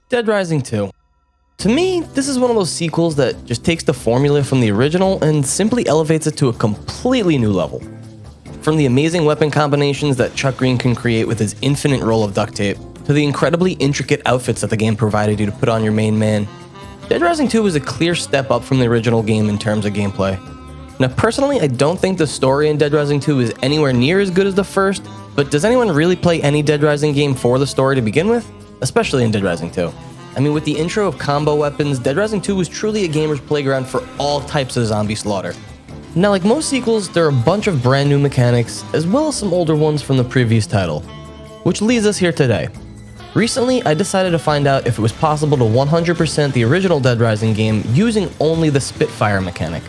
Dead Rising 2. To me, this is one of those sequels that just takes the formula from the original and simply elevates it to a completely new level. From the amazing weapon combinations that Chuck Green can create with his infinite roll of duct tape, to the incredibly intricate outfits that the game provided you to put on your main man, Dead Rising 2 is a clear step up from the original game in terms of gameplay. Now personally, I don't think the story in Dead Rising 2 is anywhere near as good as the first, but does anyone really play any Dead Rising game for the story to begin with? Especially in Dead Rising 2. I mean, with the intro of combo weapons, Dead Rising 2 was truly a gamer's playground for all types of zombie slaughter. Now, like most sequels, there are a bunch of brand new mechanics, as well as some older ones from the previous title. Which leads us here today. Recently, I decided to find out if it was possible to 100% the original Dead Rising game using only the Spitfire mechanic.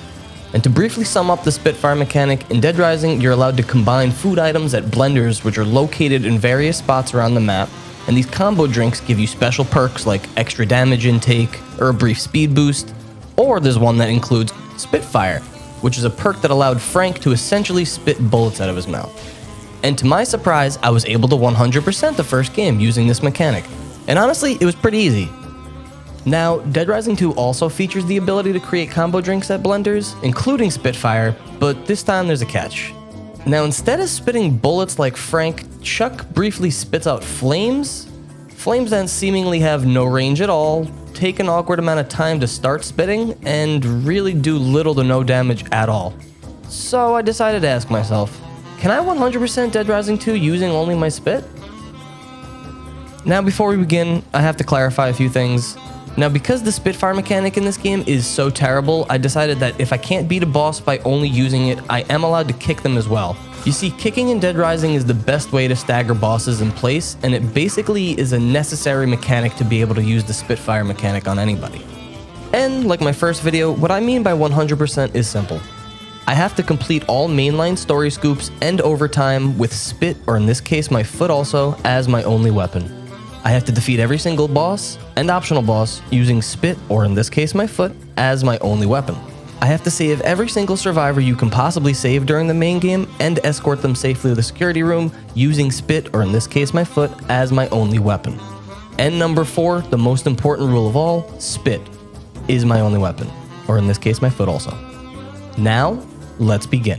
And to briefly sum up the Spitfire mechanic, in Dead Rising, you're allowed to combine food items at blenders which are located in various spots around the map, and these combo drinks give you special perks like extra damage intake or a brief speed boost, or there's one that includes Spitfire, which is a perk that allowed Frank to essentially spit bullets out of his mouth. And to my surprise, I was able to 100% the first game using this mechanic, and honestly, it was pretty easy. Now, Dead Rising 2 also features the ability to create combo drinks at blenders, including Spitfire, but this time there's a catch. Now, instead of spitting bullets like Frank, Chuck briefly spits out flames. Flames then seemingly have no range at all, take an awkward amount of time to start spitting, and really do little to no damage at all. So I decided to ask myself, can I 100% Dead Rising 2 using only my spit? Now, before we begin, I have to clarify a few things. Now, because the Spitfire mechanic in this game is so terrible, I decided that if I can't beat a boss by only using it, I am allowed to kick them as well. You see, kicking in Dead Rising is the best way to stagger bosses in place, and it basically is a necessary mechanic to be able to use the Spitfire mechanic on anybody. And, like my first video, what I mean by 100% is simple. I have to complete all mainline story scoops and overtime with spit, or in this case my foot also, as my only weapon. I have to defeat every single boss and optional boss using spit, or in this case my foot, as my only weapon. I have to save every single survivor you can possibly save during the main game and escort them safely to the security room using spit, or in this case my foot, as my only weapon. And number 4, the most important rule of all, spit is my only weapon, or in this case my foot also. Now, let's begin.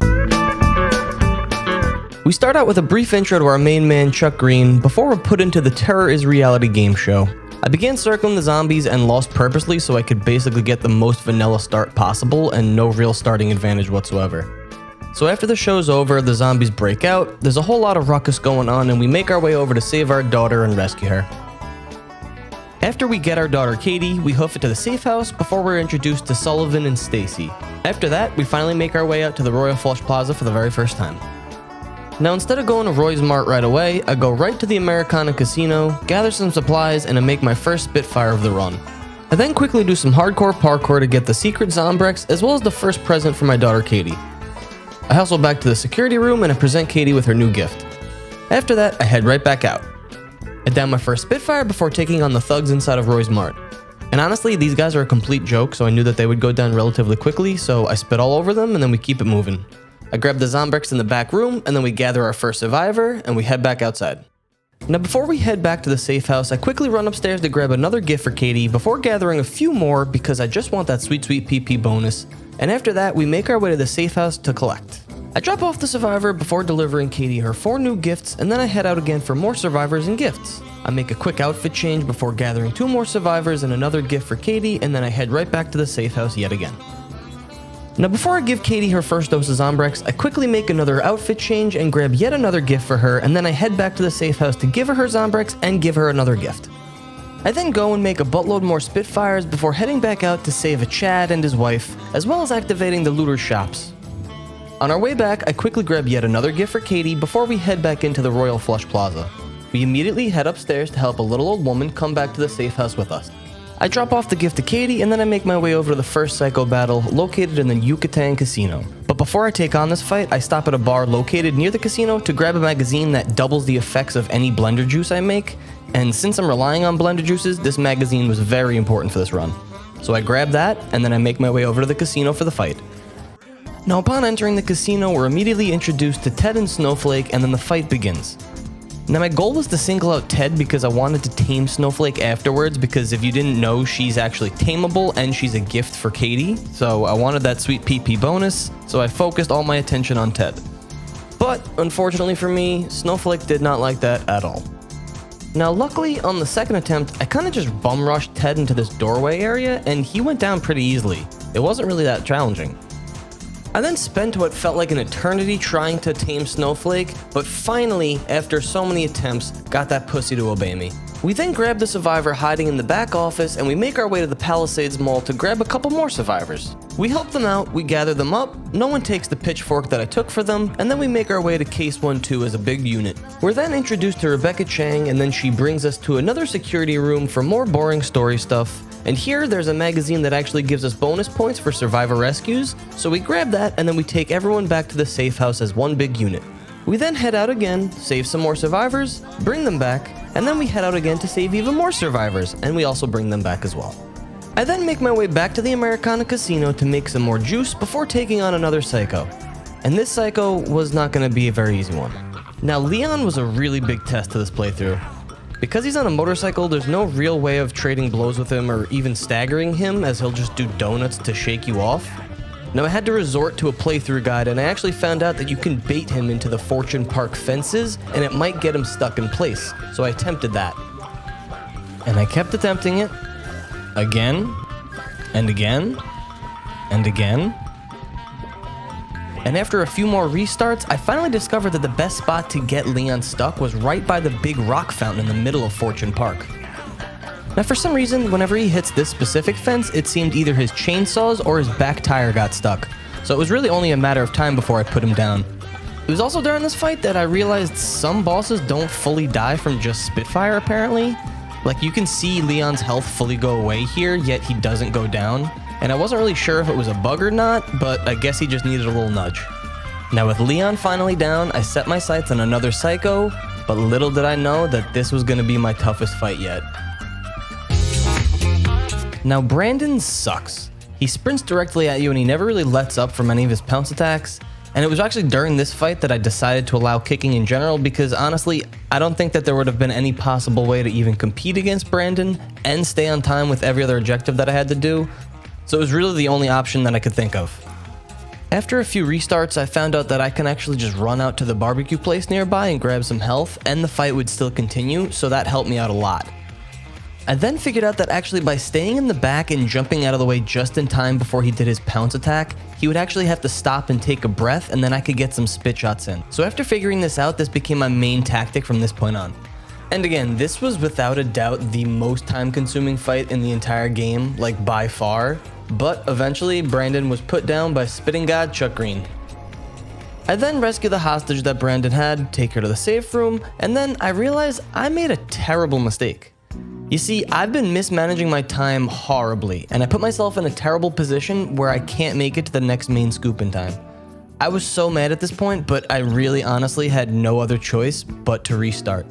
We start out with a brief intro to our main man, Chuck Green, before we're put into the Terror is Reality game show. I began circling the zombies and lost purposely so I could basically get the most vanilla start possible and no real starting advantage whatsoever. So after the show's over, the zombies break out, there's a whole lot of ruckus going on, and we make our way over to save our daughter and rescue her. After we get our daughter Katie, we hoof it to the safe house before we're introduced to Sullivan and Stacy. After that, we finally make our way out to the Royal Flush Plaza for the very first time. Now, instead of going to Roy's Mart right away, I go right to the Americana Casino, gather some supplies, and I make my first Spitfire of the run. I then quickly do some hardcore parkour to get the secret Zombrex, as well as the first present for my daughter Katie. I hustle back to the security room and I present Katie with her new gift. After that, I head right back out. I down my first Spitfire before taking on the thugs inside of Roy's Mart. And honestly, these guys are a complete joke, so I knew that they would go down relatively quickly, so I spit all over them and then we keep it moving. I grab the Zombrex in the back room, and then we gather our first survivor, and we head back outside. Now, before we head back to the safe house, I quickly run upstairs to grab another gift for Katie before gathering a few more because I just want that sweet, sweet PP bonus. And after that, we make our way to the safe house to collect. I drop off the survivor before delivering Katie her 4 new gifts, and then I head out again for more survivors and gifts. I make a quick outfit change before gathering 2 more survivors and another gift for Katie, and then I head right back to the safe house yet again. Now, before I give Katie her first dose of Zombrex, I quickly make another outfit change and grab yet another gift for her, and then I head back to the safe house to give her Zombrex and give her another gift. I then go and make a buttload more Spitfires before heading back out to save a Chad and his wife, as well as activating the looter's shops. On our way back, I quickly grab yet another gift for Katie before we head back into the Royal Flush Plaza. We immediately head upstairs to help a little old woman come back to the safe house with us. I drop off the gift to Katie, and then I make my way over to the first Psycho battle, located in the Yucatan Casino. But before I take on this fight, I stop at a bar located near the casino to grab a magazine that doubles the effects of any blender juice I make, and since I'm relying on blender juices, this magazine was very important for this run. So I grab that, and then I make my way over to the casino for the fight. Now, upon entering the casino, we're immediately introduced to Ted and Snowflake, and then the fight begins. Now my goal was to single out Ted because I wanted to tame Snowflake afterwards, because if you didn't know, she's actually tameable and she's a gift for Katie, so I wanted that sweet PP bonus, so I focused all my attention on Ted. But unfortunately for me, Snowflake did not like that at all. Now luckily, on the second attempt, I kinda just bum rushed Ted into this doorway area and he went down pretty easily. It wasn't really that challenging. I then spent what felt like an eternity trying to tame Snowflake, but finally, after so many attempts, got that pussy to obey me. We then grab the survivor hiding in the back office and we make our way to the Palisades Mall to grab a couple more survivors. We help them out, we gather them up, no one takes the pitchfork that I took for them, and then we make our way to Case 1-2 as a big unit. We're then introduced to Rebecca Chang, and then she brings us to another security room for more boring story stuff. And here there's a magazine that actually gives us bonus points for survivor rescues, so we grab that and then we take everyone back to the safe house as one big unit. We then head out again, save some more survivors, bring them back, and then we head out again to save even more survivors, and we also bring them back as well. I then make my way back to the Americana Casino to make some more juice before taking on another psycho. And this psycho was not going to be a very easy one. Now Leon was a really big test to this playthrough. Because he's on a motorcycle, there's no real way of trading blows with him or even staggering him, as he'll just do donuts to shake you off. Now I had to resort to a playthrough guide, and I actually found out that you can bait him into the Fortune Park fences and it might get him stuck in place, so I attempted that. And I kept attempting it, again, and again, and again. And after a few more restarts, I finally discovered that the best spot to get Leon stuck was right by the big rock fountain in the middle of Fortune Park. Now for some reason, whenever he hits this specific fence, it seemed either his chainsaws or his back tire got stuck. So it was really only a matter of time before I put him down. It was also during this fight that I realized some bosses don't fully die from just Spitfire apparently. Like you can see Leon's health fully go away here, yet he doesn't go down. And I wasn't really sure if it was a bug or not, but I guess he just needed a little nudge. Now with Leon finally down, I set my sights on another psycho, but little did I know that this was gonna be my toughest fight yet. Now Brandon sucks. He sprints directly at you and he never really lets up from any of his pounce attacks. And it was actually during this fight that I decided to allow kicking in general, because honestly, I don't think that there would have been any possible way to even compete against Brandon and stay on time with every other objective that I had to do. So it was really the only option that I could think of. After a few restarts, I found out that I can actually just run out to the barbecue place nearby and grab some health, and the fight would still continue, so that helped me out a lot. I then figured out that actually by staying in the back and jumping out of the way just in time before he did his pounce attack, he would actually have to stop and take a breath, and then I could get some spit shots in. So after figuring this out, this became my main tactic from this point on. And again, this was without a doubt the most time-consuming fight in the entire game, like by far. But eventually, Brandon was put down by Spitting God Chuck Green. I then rescue the hostage that Brandon had, take her to the safe room, and then I realized I made a terrible mistake. You see, I've been mismanaging my time horribly, and I put myself in a terrible position where I can't make it to the next main scoop in time. I was so mad at this point, but I really honestly had no other choice but to restart.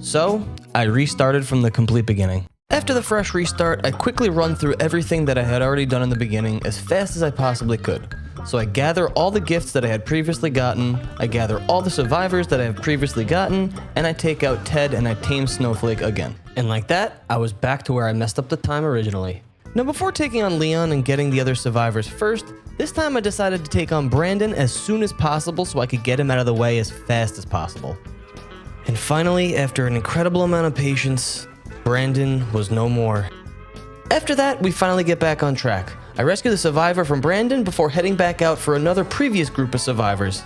So, I restarted from the complete beginning. After the fresh restart, I quickly run through everything that I had already done in the beginning as fast as I possibly could. So I gather all the gifts that I had previously gotten, I gather all the survivors that I have previously gotten, and I take out Ted and I tame Snowflake again. And like that, I was back to where I messed up the time originally. Now before taking on Leon and getting the other survivors first, this time I decided to take on Brandon as soon as possible so I could get him out of the way as fast as possible. And finally, after an incredible amount of patience, Brandon was no more. After that, we finally get back on track. I rescue the survivor from Brandon before heading back out for another previous group of survivors.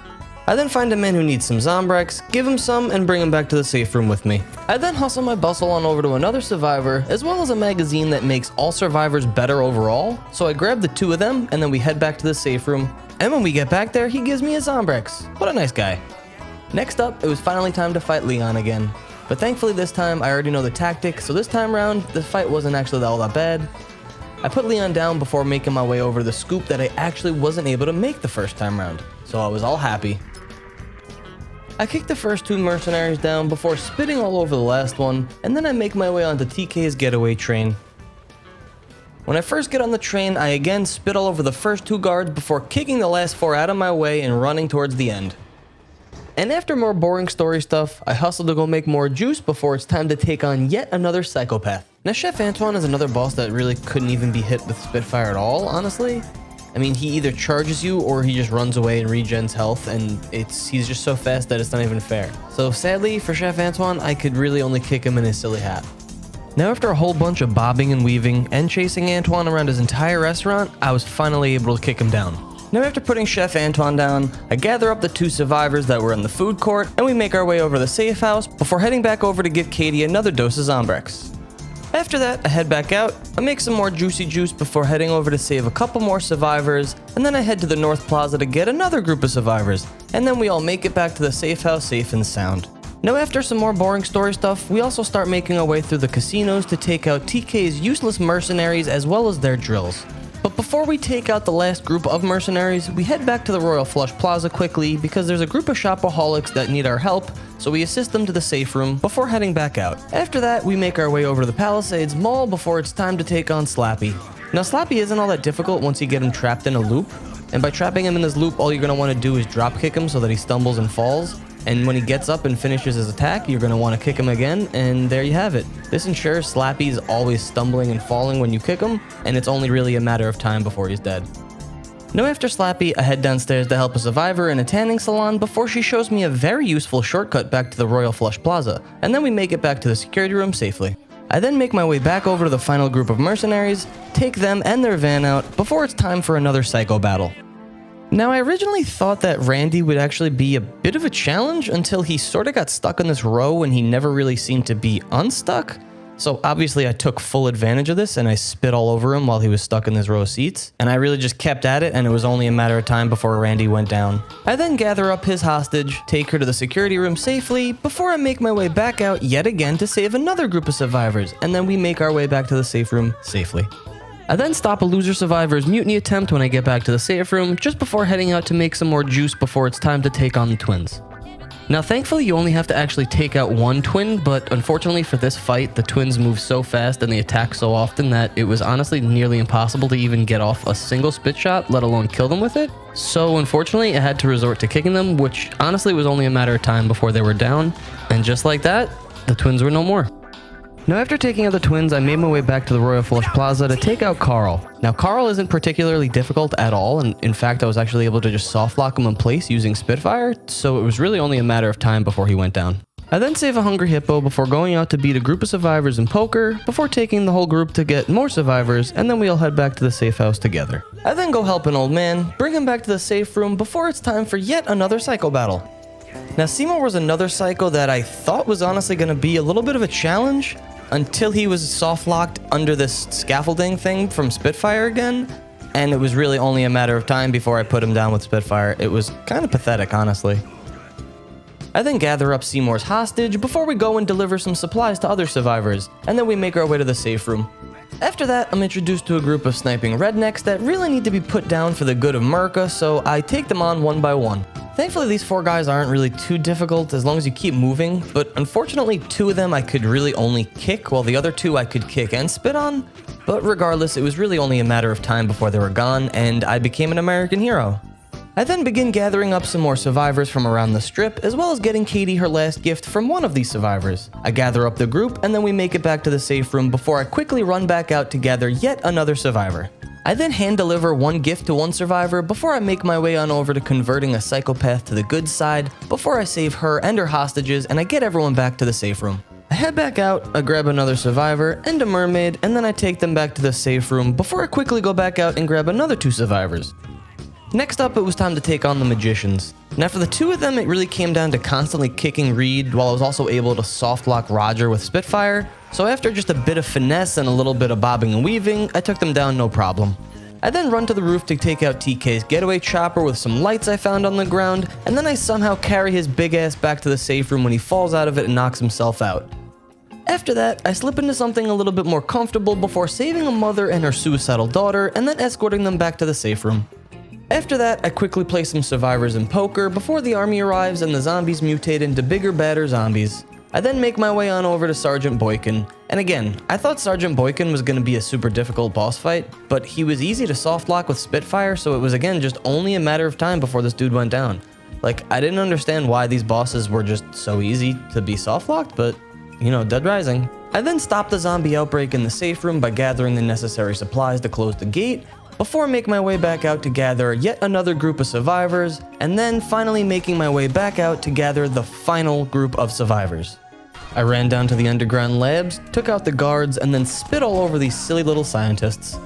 I then find a man who needs some Zombrex, give him some, and bring him back to the safe room with me. I then hustle my bustle on over to another survivor, as well as a magazine that makes all survivors better overall, so I grab the two of them, and then we head back to the safe room. And when we get back there, he gives me a Zombrex. What a nice guy. Next up, it was finally time to fight Leon again. But thankfully this time, I already know the tactic, so this time around, the fight wasn't actually all that bad. I put Leon down before making my way over to the scoop that I actually wasn't able to make the first time round, so I was all happy. I kicked the first two mercenaries down before spitting all over the last one, and then I make my way onto TK's getaway train. When I first get on the train, I again spit all over the first two guards before kicking the last four out of my way and running towards the end. And after more boring story stuff, I hustle to go make more juice before it's time to take on yet another psychopath. Now, Chef Antoine is another boss that really couldn't even be hit with Spitfire at all, honestly. I mean, he either charges you or he just runs away and regens health, and he's just so fast that it's not even fair. So sadly, for Chef Antoine, I could really only kick him in his silly hat. Now, after a whole bunch of bobbing and weaving and chasing Antoine around his entire restaurant, I was finally able to kick him down. Now, after putting Chef Antoine down, I gather up the 2 survivors that were in the food court, and we make our way over to the safe house before heading back over to give Katie another dose of Zombrex. After that, I head back out, I make some more juicy juice before heading over to save a couple more survivors, and then I head to the North Plaza to get another group of survivors, and then we all make it back to the safe house safe and sound. Now, after some more boring story stuff, we also start making our way through the casinos to take out TK's useless mercenaries as well as their drills. But before we take out the last group of mercenaries, we head back to the Royal Flush Plaza quickly because there's a group of shopaholics that need our help, so we assist them to the safe room before heading back out. After that, we make our way over to the Palisades Mall before it's time to take on Slappy. Now, Slappy isn't all that difficult once you get him trapped in a loop, and by trapping him in this loop, all you're going to want to do is drop kick him so that he stumbles and falls. And when he gets up and finishes his attack, you're going to want to kick him again, and there you have it. This ensures Slappy's always stumbling and falling when you kick him, and it's only really a matter of time before he's dead. Now, after Slappy, I head downstairs to help a survivor in a tanning salon before she shows me a very useful shortcut back to the Royal Flush Plaza, and then we make it back to the security room safely. I then make my way back over to the final group of mercenaries, take them and their van out before it's time for another psycho battle. Now, I originally thought that Randy would actually be a bit of a challenge until he sort of got stuck in this row and he never really seemed to be unstuck. So obviously I took full advantage of this and I spit all over him while he was stuck in this row of seats. And I really just kept at it, and it was only a matter of time before Randy went down. I then gather up his hostage, take her to the security room safely, before I make my way back out yet again to save another group of survivors, and then we make our way back to the safe room safely. I then stop a loser survivor's mutiny attempt when I get back to the safe room, just before heading out to make some more juice before it's time to take on the twins. Now, thankfully, you only have to actually take out one twin, but unfortunately for this fight, the twins move so fast and they attack so often that it was honestly nearly impossible to even get off a single spit shot, let alone kill them with it. So unfortunately, I had to resort to kicking them, which honestly was only a matter of time before they were down, and just like that, the twins were no more. Now, after taking out the twins, I made my way back to the Royal Flush Plaza to take out Carl. Now, Carl isn't particularly difficult at all, and in fact, I was actually able to just soft lock him in place using Spitfire, so it was really only a matter of time before he went down. I then save a hungry hippo before going out to beat a group of survivors in poker, before taking the whole group to get more survivors, and then we all head back to the safe house together. I then go help an old man, bring him back to the safe room before it's time for yet another psycho battle. Now, Seymour was another psycho that I thought was honestly going to be a little bit of a challenge, until he was soft-locked under this scaffolding thing from Spitfire again, and it was really only a matter of time before I put him down with Spitfire. It was kind of pathetic, honestly. I then gather up Seymour's hostage before we go and deliver some supplies to other survivors, and then we make our way to the safe room. After that, I'm introduced to a group of sniping rednecks that really need to be put down for the good of America, so I take them on one by one. Thankfully, these 4 guys aren't really too difficult as long as you keep moving, but unfortunately 2 of them I could really only kick, while the other 2 I could kick and spit on. But regardless, it was really only a matter of time before they were gone, and I became an American hero. I then begin gathering up some more survivors from around the strip, as well as getting Katie her last gift from one of these survivors. I gather up the group, and then we make it back to the safe room before I quickly run back out to gather yet another survivor. I then hand deliver one gift to one survivor before I make my way on over to converting a psychopath to the good side, before I save her and her hostages and I get everyone back to the safe room. I head back out, I grab another survivor and a mermaid, and then I take them back to the safe room before I quickly go back out and grab another 2 survivors. Next up, it was time to take on the magicians. Now, for the 2 of them, it really came down to constantly kicking Reed while I was also able to soft lock Roger with Spitfire. So after just a bit of finesse and a little bit of bobbing and weaving, I took them down no problem. I then run to the roof to take out TK's getaway chopper with some lights I found on the ground, and then I somehow carry his big ass back to the safe room when he falls out of it and knocks himself out. After that, I slip into something a little bit more comfortable before saving a mother and her suicidal daughter and then escorting them back to the safe room. After that, I quickly play some survivors in poker before the army arrives and the zombies mutate into bigger, badder zombies. I then make my way on over to Sergeant Boykin, and again, I thought Sergeant Boykin was going to be a super difficult boss fight, but he was easy to soft lock with Spitfire, so it was again just only a matter of time before this dude went down. Like, I didn't understand why these bosses were just so easy to be soft-locked, but, you know, Dead Rising. I then stopped the zombie outbreak in the safe room by gathering the necessary supplies to close the gate, before making my way back out to gather yet another group of survivors, and then finally making my way back out to gather the final group of survivors. I ran down to the underground labs, took out the guards, and then spit all over these silly little scientists.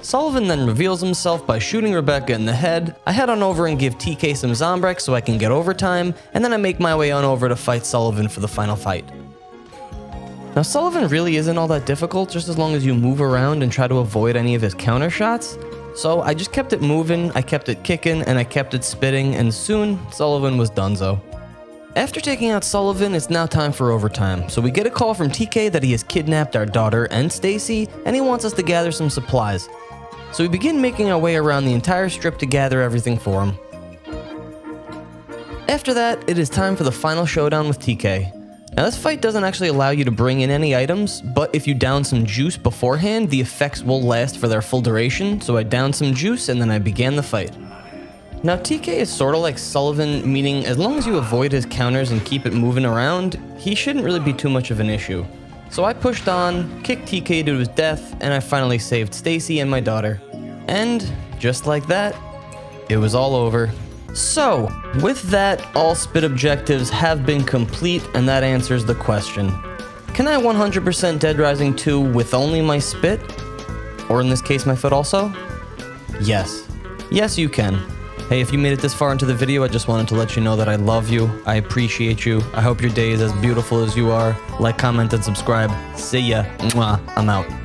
Sullivan then reveals himself by shooting Rebecca in the head. I head on over and give TK some Zombrex so I can get overtime, and then I make my way on over to fight Sullivan for the final fight. Now, Sullivan really isn't all that difficult, just as long as you move around and try to avoid any of his counter shots. So I just kept it moving, I kept it kicking, and I kept it spitting, and soon Sullivan was donezo. After taking out Sullivan, it's now time for overtime. So we get a call from TK that he has kidnapped our daughter and Stacy, and he wants us to gather some supplies. So we begin making our way around the entire strip to gather everything for him. After that, it is time for the final showdown with TK. Now, this fight doesn't actually allow you to bring in any items, but if you down some juice beforehand, the effects will last for their full duration, so I downed some juice and then I began the fight. Now, TK is sort of like Sullivan, meaning as long as you avoid his counters and keep it moving around, he shouldn't really be too much of an issue. So I pushed on, kicked TK to his death, and I finally saved Stacy and my daughter. And, just like that, it was all over. So, with that, all spit objectives have been complete, and that answers the question. Can I 100% Dead Rising 2 with only my spit? Or in this case, my foot also? Yes. Yes, you can. Hey, if you made it this far into the video, I just wanted to let you know that I love you, I appreciate you, I hope your day is as beautiful as you are. Like, comment, and subscribe. See ya. Mwah. I'm out.